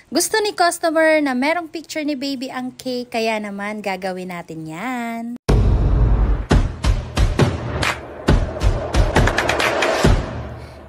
Gusto ni customer na merong picture ni baby ang cake, kaya naman gagawin natin yan.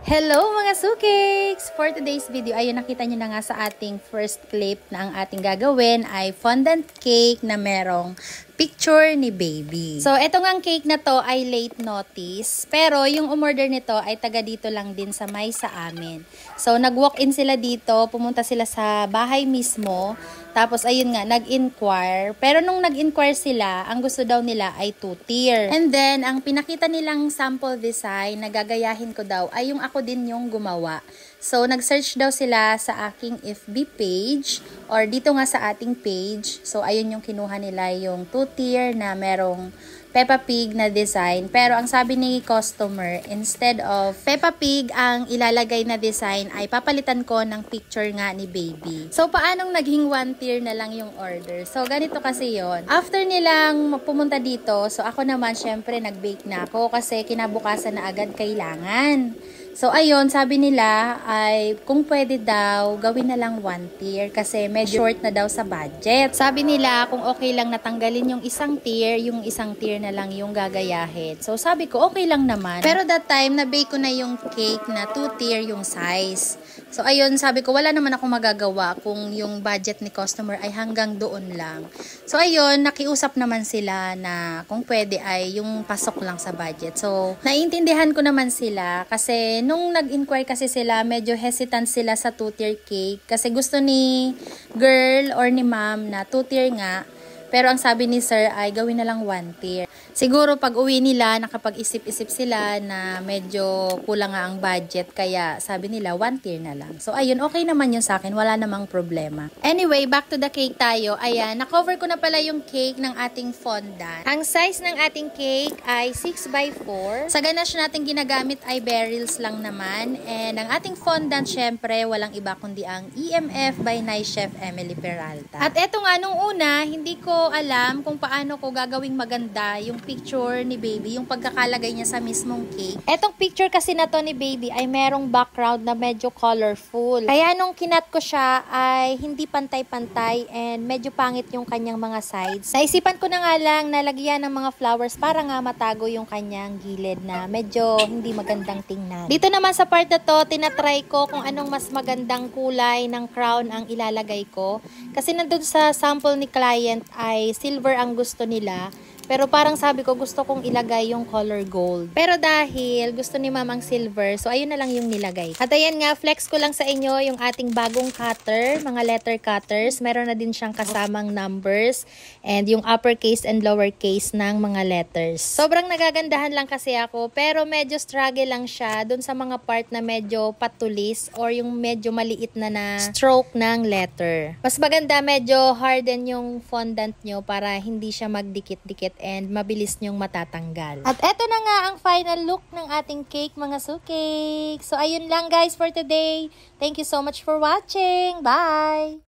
Hello mga sukeks! For today's video, ayun nakita nyo na nga sa ating first clip na ang ating gagawin ay fondant cake na merong picture ni baby. So, etong ang cake na to ay late notice. Pero, yung umorder nito ay taga dito lang din sa may sa amin. So, nag-walk-in sila dito. Pumunta sila sa bahay mismo. Tapos, ayun nga, nag-inquire. Pero, nung nag-inquire sila, ang gusto daw nila ay 2-tier. And then, ang pinakita nilang sample design na gagayahin ko daw ay yung ako din yung gumawa. So, nag-search daw sila sa aking FB page or dito nga sa ating page. So, ayun yung kinuha nila yung 2-tier na merong Peppa Pig na design. Pero, ang sabi ni customer, instead of Peppa Pig ang ilalagay na design ay papalitan ko ng picture nga ni baby. So, paanong naging 1-tier na lang yung order? So, ganito kasi yon. After nilang pumunta dito, so ako naman syempre nag-bake na ako kasi kinabukasan na agad kailangan. So, ayun, sabi nila ay kung pwede daw, gawin na lang 1-tier kasi medyo short na daw sa budget. Sabi nila kung okay lang natanggalin yung isang tier na lang yung gagayahin. So, sabi ko okay lang naman. Pero that time, na-bake ko na yung cake na 2-tier yung size. So, ayun, sabi ko wala naman akong magagawa kung yung budget ni customer ay hanggang doon lang. So, ayun, nakiusap naman sila na kung pwede ay yung pasok lang sa budget. So, naiintindihan ko naman sila kasi nung nag-inquire kasi sila, medyo hesitant sila sa 2-tier cake kasi gusto ni girl or ni ma'am na 2-tier nga. Pero ang sabi ni sir ay gawin na lang 1-tier. Siguro pag uwi nila, nakapag-isip-isip sila na medyo kulang nga ang budget. Kaya sabi nila 1-tier na lang. So ayun, okay naman yun sa akin. Wala namang problema. Anyway, back to the cake tayo. Ayan, na-cover ko na pala yung cake ng ating fondant. Ang size ng ating cake ay 6x4. Sa ganache natin ginagamit ay barrels lang naman. And ang ating fondant, syempre, walang iba kundi ang EMF by Nice Chef Emily Peralta. At eto nga, nung una, hindi ko alam kung paano ko gagawing maganda yung picture ni baby, yung pagkakalagay niya sa mismong cake. Etong picture kasi na to ni baby ay merong background na medyo colorful. Kaya nung kinat ko siya ay hindi pantay-pantay and medyo pangit yung kanyang mga sides. Naisipan ko na nga lang nalagyan ng mga flowers para nga matago yung kanyang gilid na medyo hindi magandang tingnan. Dito naman sa part na to, tinatry ko kung anong mas magandang kulay ng crown ang ilalagay ko. Kasi nandun sa sample ni client ay silver ang gusto nila. Pero parang sabi ko gusto kong ilagay yung color gold. Pero dahil gusto ni mamang silver, so ayun na lang yung nilagay. At ayan nga, flex ko lang sa inyo yung ating bagong cutter, mga letter cutters. Meron na din siyang kasamang numbers and yung uppercase and lowercase ng mga letters. Sobrang nagagandahan lang kasi ako, pero medyo struggle lang siya dun sa mga part na medyo patulis or yung medyo maliit na stroke ng letter. Mas maganda medyo harden yung fondant nyo para hindi siya magdikit-dikit and mabilis nyong matatanggal. At eto na nga ang final look ng ating cake, mga sukeks. So, ayun lang guys for today. Thank you so much for watching. Bye!